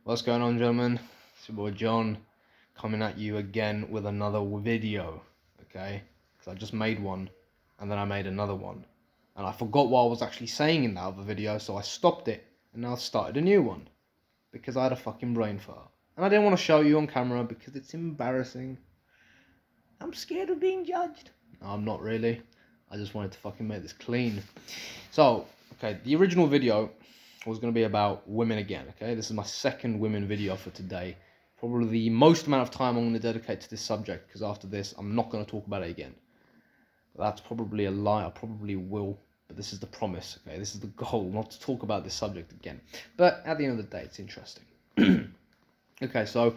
What's going on, gentlemen? It's your boy John coming at you again with another video, okay? Because I just made one and then I made another one and I forgot what I was actually saying in that other video, so I stopped it and now I started a new one because I had a fucking brain fart and I didn't want to show you on camera because it's embarrassing. I'm scared of being judged. No, I'm not really. I just wanted to fucking make this clean. So, okay, the original video was going to be about women again, okay? This is my second women video for today. Probably the most amount of time I'm going to dedicate to this subject, because after this, I'm not going to talk about it again. That's probably a lie. I probably will, but this is the promise, okay? This is the goal, not to talk about this subject again. But at the end of the day, it's interesting. Okay, so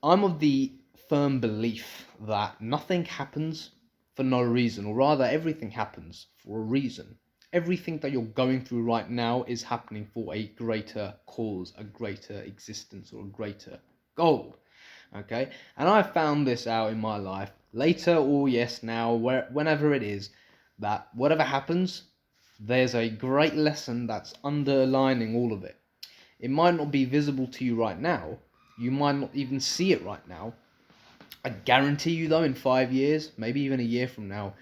I'm of the firm belief that nothing happens for no reason, or rather everything happens for a reason. Everything that you're going through right now is happening for a greater cause, a greater existence, or a greater goal. Okay? And I found this out in my life later, or yes, now, whenever it is, that whatever happens, there's a great lesson that's underlining all of it. It might not be visible to you right now. You might not even see it right now. I guarantee you, though, in 5 years, maybe even a year from now,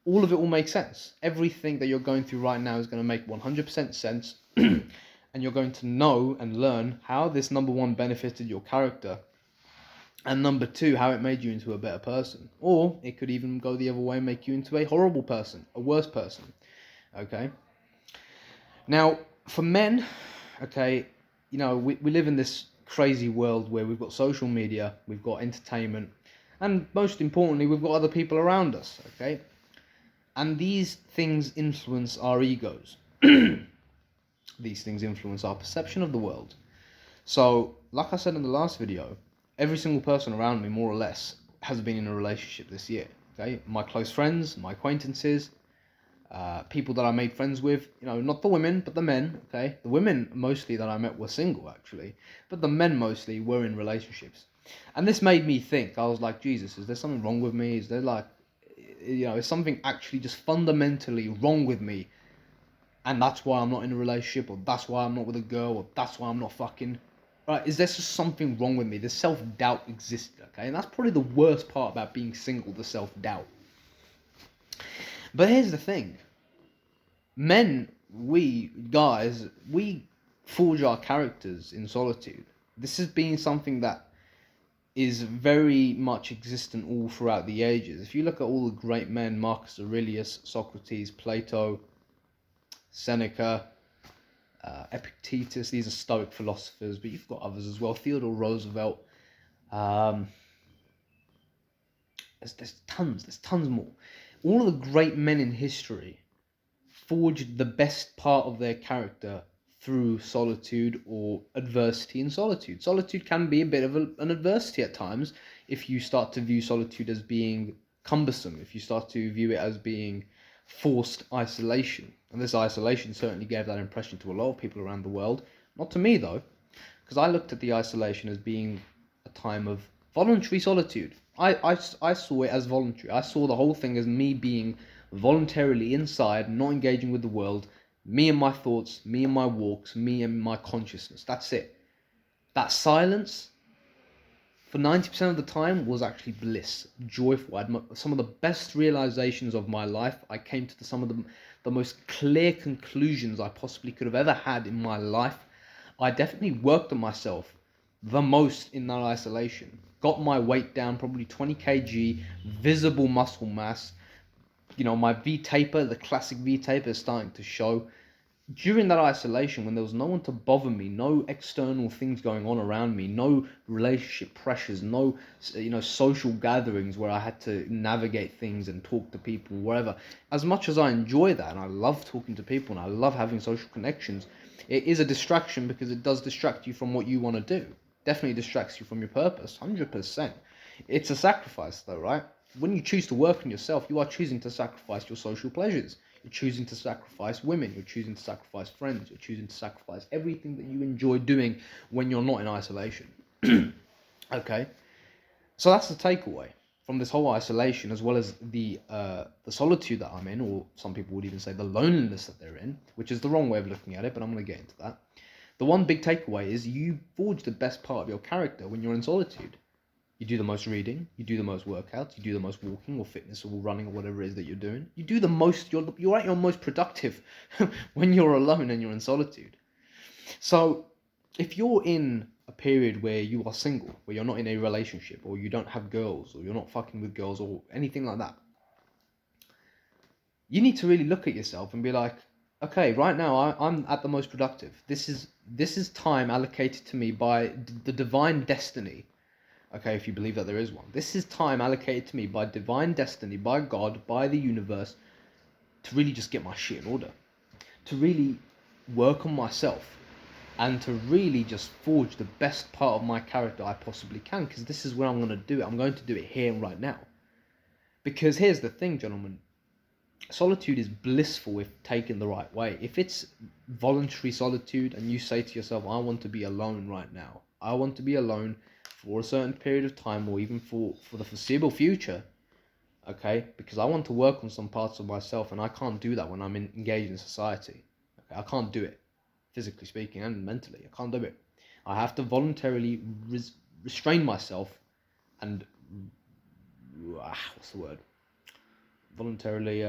all of it will make sense. Everything that you're going through right now is going to make 100% sense. And you're going to know and learn how this, number one, benefited your character. And number two, how it made you into a better person. Or it could even go the other way and make you into a horrible person, a worse person. Okay? Now, for men, okay, you know, we live in this crazy world where we've got social media, we've got entertainment, and most importantly, we've got other people around us, okay? And these things influence our egos. These things influence our perception of the world. So, like I said in the last video, every single person around me, more or less, has been in a relationship this year, okay? My close friends, my acquaintances, people that I made friends with, you know, not the women, but the men, okay? The women mostly that I met were single, actually, but the men mostly were in relationships. And this made me think. I was like, Jesus, is there something wrong with me? Is there, like, you know, is something actually just fundamentally wrong with me? And that's why I'm not in a relationship, or that's why I'm not with a girl, or that's why I'm not fucking... Right, is there just something wrong with me? The self-doubt existed, okay? And that's probably the worst part about being single, the self-doubt. But here's the thing. Men, we guys, we forge our characters in solitude. This has been something that is very much existent all throughout the ages. If you look at all the great men, Marcus Aurelius, Socrates, Plato, Seneca, Epictetus, these are Stoic philosophers, but you've got others as well, Theodore Roosevelt, there's tons more. All of the great men in history forged the best part of their character through solitude or adversity in solitude. Solitude can be a bit of an adversity at times if you start to view solitude as being cumbersome, if you start to view it as being forced isolation. And this isolation certainly gave that impression to a lot of people around the world. Not to me, though, because I looked at the isolation as being a time of voluntary solitude. I saw it as voluntary. I saw the whole thing as me being voluntarily inside, not engaging with the world, me and my thoughts, me and my walks, me and my consciousness. That's it. That silence, for 90% of the time, was actually bliss, joyful. I had some of the best realizations of my life. I came to some of the most clear conclusions I possibly could have ever had in my life. I definitely worked on myself the most in that isolation. Got my weight down, probably 20 kg, visible muscle mass. You know, my V-taper, the classic V-taper, is starting to show. During that isolation, when there was no one to bother me, no external things going on around me, no relationship pressures, no, you know, social gatherings where I had to navigate things and talk to people, whatever. As much as I enjoy that, and I love talking to people, and I love having social connections, it is a distraction because it does distract you from what you want to do. Definitely distracts you from your purpose, 100%. It's a sacrifice, though, right? When you choose to work on yourself, you are choosing to sacrifice your social pleasures. You're choosing to sacrifice women. You're choosing to sacrifice friends. You're choosing to sacrifice everything that you enjoy doing when you're not in isolation. Okay? So that's the takeaway from this whole isolation, as well as the solitude that I'm in, or some people would even say the loneliness that they're in, which is the wrong way of looking at it, but I'm going to get into that. The one big takeaway is you forge the best part of your character when you're in solitude. You do the most reading, you do the most workouts, you do the most walking or fitness or running or whatever it is that you're doing. You do the most, you're at your most productive when you're alone and you're in solitude. So if you're in a period where you are single, where you're not in a relationship, or you don't have girls, or you're not fucking with girls, or anything like that, you need to really look at yourself and be like, okay, right now I'm at the most productive. This is time allocated to me by the divine destiny. Okay, if you believe that there is one. This is time allocated to me by divine destiny, by God, by the universe, to really just get my shit in order. To really work on myself. And to really just forge the best part of my character I possibly can. Because this is where I'm going to do it. I'm going to do it here and right now. Because here's the thing, gentlemen. Solitude is blissful if taken the right way. If it's voluntary solitude and you say to yourself, I want to be alone right now. I want to be alone for a certain period of time, or even for the foreseeable future. Okay? Because I want to work on some parts of myself, and I can't do that when I'm engaged in society. Okay? I can't do it, physically speaking and mentally. I can't do it. I have to voluntarily restrain myself and what's the word? Voluntarily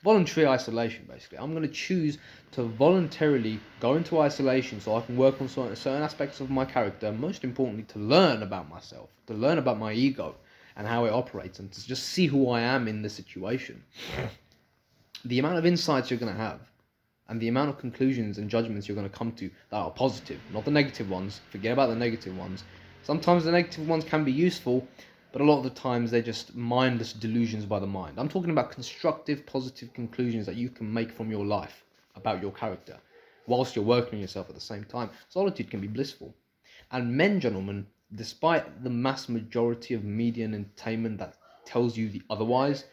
voluntary isolation. Basically, I'm going to choose to voluntarily go into isolation so I can work on certain aspects of my character. Most importantly, to learn about myself, to learn about my ego and how it operates, and to just see who I am in the situation. The amount of insights you're going to have, and the amount of conclusions and judgments you're going to come to that are positive, not the negative ones. Forget about the negative ones. Sometimes the negative ones can be useful, but a lot of the times they're just mindless delusions by the mind. I'm talking about constructive, positive conclusions that you can make from your life about your character, whilst you're working on yourself at the same time. Solitude can be blissful. And men, gentlemen, despite the mass majority of media and entertainment that tells you the otherwise,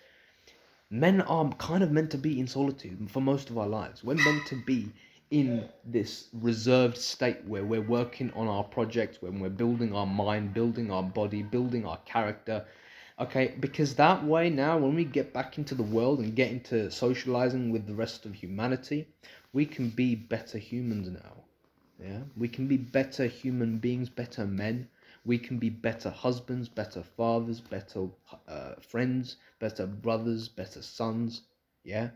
men are kind of meant to be in solitude for most of our lives. We're meant to be in this reserved state where we're working on our projects, when we're building our mind, building our body, building our character. Okay, because that way now, when we get back into the world and get into socializing with the rest of humanity, we can be better humans now. Yeah, we can be better human beings, better men. We can be better husbands, better fathers, better friends, better brothers, better sons. Yeah,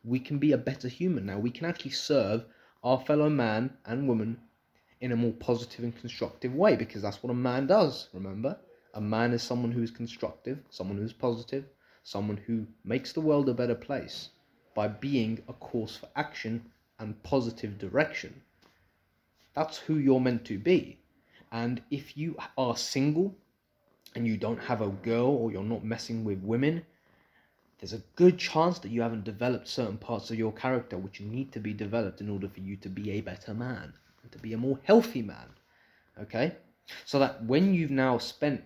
we can be a better human now. We can actually serve our fellow man and woman in a more positive and constructive way, because that's what a man does. Remember, a man is someone who is constructive, someone who is positive, someone who makes the world a better place by being a course for action and positive direction. That's who you're meant to be. And if you are single and you don't have a girl, or you're not messing with women, there's a good chance that you haven't developed certain parts of your character which need to be developed in order for you to be a better man, and to be a more healthy man. Okay? So that when you've now spent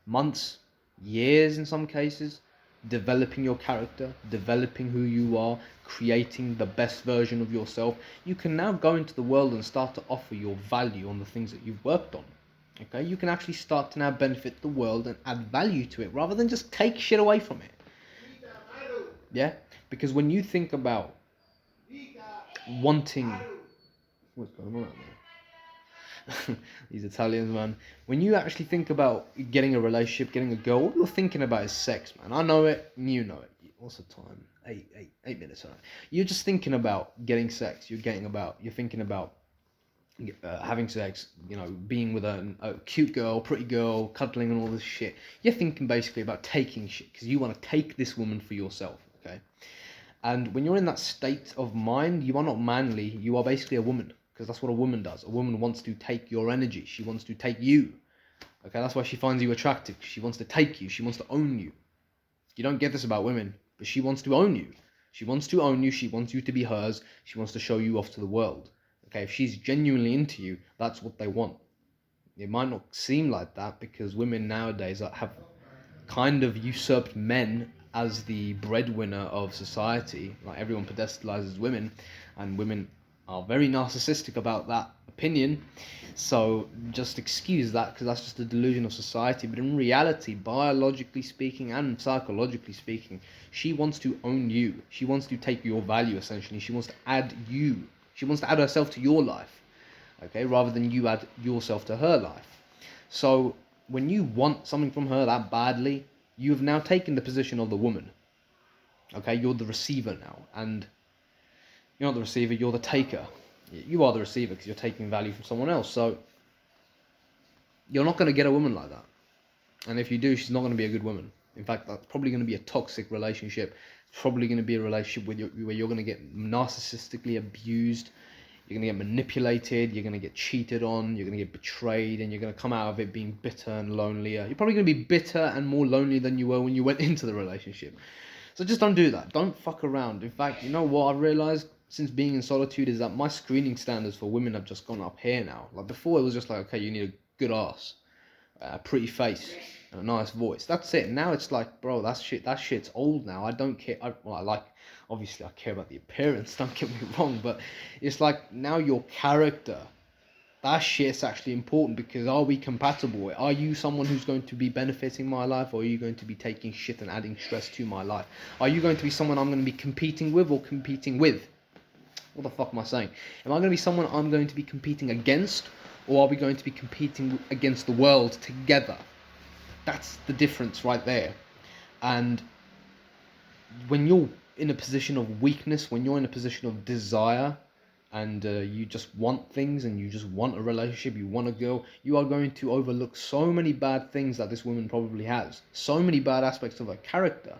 months, years in some cases, developing your character, developing who you are, creating the best version of yourself, you can now go into the world and start to offer your value on the things that you've worked on. Okay? You can actually start to now benefit the world and add value to it, rather than just take shit away from it. Yeah? Because when you think about wanting... What's going on out there? These Italians, man. When you actually think about getting a relationship, getting a girl, what you're thinking about is sex, man. I know it, you know it. What's the time? 8 minutes, alright. You're just thinking about getting sex. You're thinking about having sex, you know, being with a cute girl, pretty girl, cuddling and all this shit. You're thinking basically about taking shit, because you want to take this woman for yourself, okay? And when you're in that state of mind, you are not manly, you are basically a woman, because that's what a woman does. A woman wants to take your energy. She wants to take you. Okay, that's why she finds you attractive. She wants to take you. She wants to own you. You don't get this about women, but she wants to own you. She wants to own you. She wants you to be hers. She wants to show you off to the world. Okay, if she's genuinely into you, that's what they want. It might not seem like that, because women nowadays have kind of usurped men as the breadwinner of society. Like, everyone pedestalizes women, and women are very narcissistic about that opinion. So just excuse that, because that's just a delusion of society. But in reality, biologically speaking and psychologically speaking, she wants to own you. She wants to take your value, essentially. She wants to add you. She wants to add herself to your life, okay, rather than you add yourself to her life. So when you want something from her that badly, you've now taken the position of the woman. Okay, you're the receiver now, and you're not the receiver, you're the taker. You are the receiver because you're taking value from someone else. So you're not going to get a woman like that. And if you do, she's not going to be a good woman. In fact, that's probably going to be a toxic relationship. It's probably going to be a relationship where you're going to get narcissistically abused. You're going to get manipulated. You're going to get cheated on. You're going to get betrayed. And you're going to come out of it being bitter and lonelier. You're probably going to be bitter and more lonely than you were when you went into the relationship. So just don't do that. Don't fuck around. In fact, you know what I've realized since being in solitude is that my screening standards for women have just gone up here now. Like before, it was just like, okay, you need a good ass, a pretty face, and a nice voice. That's it. Now it's like, bro, that shit's old now. I don't care. Obviously I care about the appearance, don't get me wrong, but it's like now your character, that shit's actually important, because are we compatible? Are you someone who's going to be benefiting my life, or are you going to be taking shit and adding stress to my life? Are you going to be someone I'm going to be competing with or competing with? What the fuck am I saying? Am I going to be someone I'm going to be competing against, or are we going to be competing against the world together? That's the difference right there. And when you're in a position of weakness, when you're in a position of desire, and you just want things, and you just want a relationship, you want a girl, you are going to overlook so many bad things that this woman probably has. So many bad aspects of her character.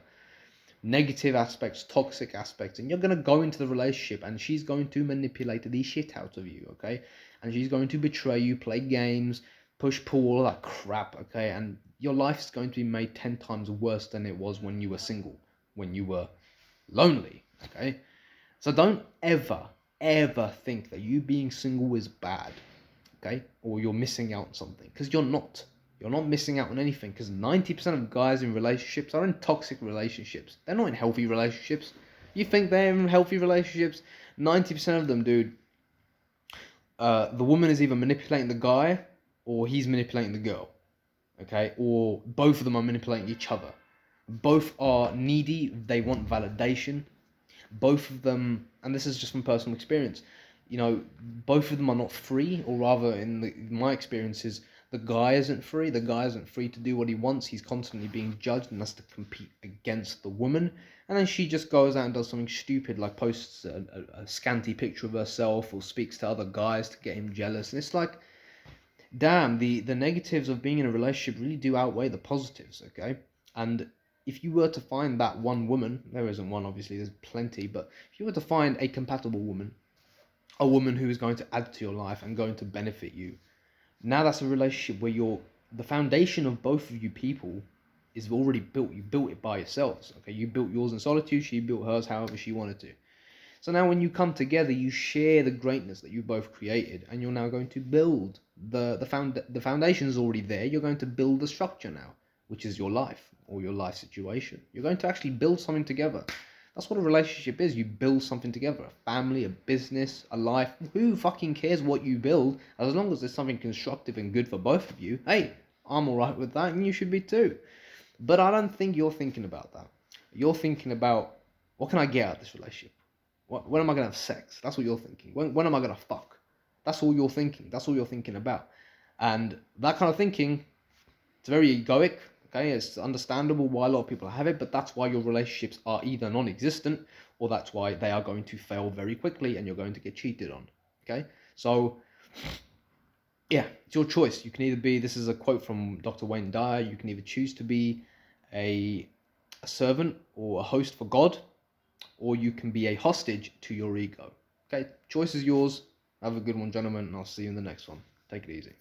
Negative aspects, toxic aspects, and you're going to go into the relationship and she's going to manipulate the shit out of you, okay? And she's going to betray you, play games, push pull, all that crap, okay? And your life is going to be made 10 times worse than it was when you were single, when you were lonely, okay? So don't ever think that you being single is bad, okay? Or you're missing out on something, because you're not. You're not missing out on anything, because 90% of guys in relationships are in toxic relationships. They're not in healthy relationships. You think they're in healthy relationships? 90% of them, dude. The woman is either manipulating the guy, or he's manipulating the girl. Okay? Or both of them are manipulating each other. Both are needy. They want validation. Both of them, and this is just from personal experience, you know, both of them are not free, or rather, in my experiences, the guy isn't free. The guy isn't free to do what he wants. He's constantly being judged and has to compete against the woman. And then she just goes out and does something stupid, like posts a scanty picture of herself, or speaks to other guys to get him jealous. And it's like, damn, the negatives of being in a relationship really do outweigh the positives, okay? And if you were to find that one woman, there isn't one, obviously, there's plenty, but if you were to find a compatible woman, a woman who is going to add to your life and going to benefit you, now that's a relationship where the foundation of both of you people is already built. You built it by yourselves, okay? You built yours in solitude, she built hers however she wanted to. So now when you come together, you share the greatness that you both created, and you're now going to build the foundation is already there. You're going to build the structure now, which is your life, or your life situation. You're going to actually build something together. That's what a relationship is. You build something together. A family, a business, a life. Who fucking cares what you build? As long as there's something constructive and good for both of you. Hey, I'm alright with that, and you should be too. But I don't think you're thinking about that. You're thinking about, what can I get out of this relationship? When am I going to have sex? That's what you're thinking. When am I going to fuck? That's all you're thinking. That's all you're thinking about. And that kind of thinking, it's very egoic. Okay, it's understandable why a lot of people have it, but that's why your relationships are either non-existent, or that's why they are going to fail very quickly and you're going to get cheated on. Okay, so yeah, it's your choice. You can either be, this is a quote from Dr. Wayne Dyer, you can either choose to be a servant or a host for God, or you can be a hostage to your ego. Okay, choice is yours. Have a good one, gentlemen, and I'll see you in the next one. Take it easy.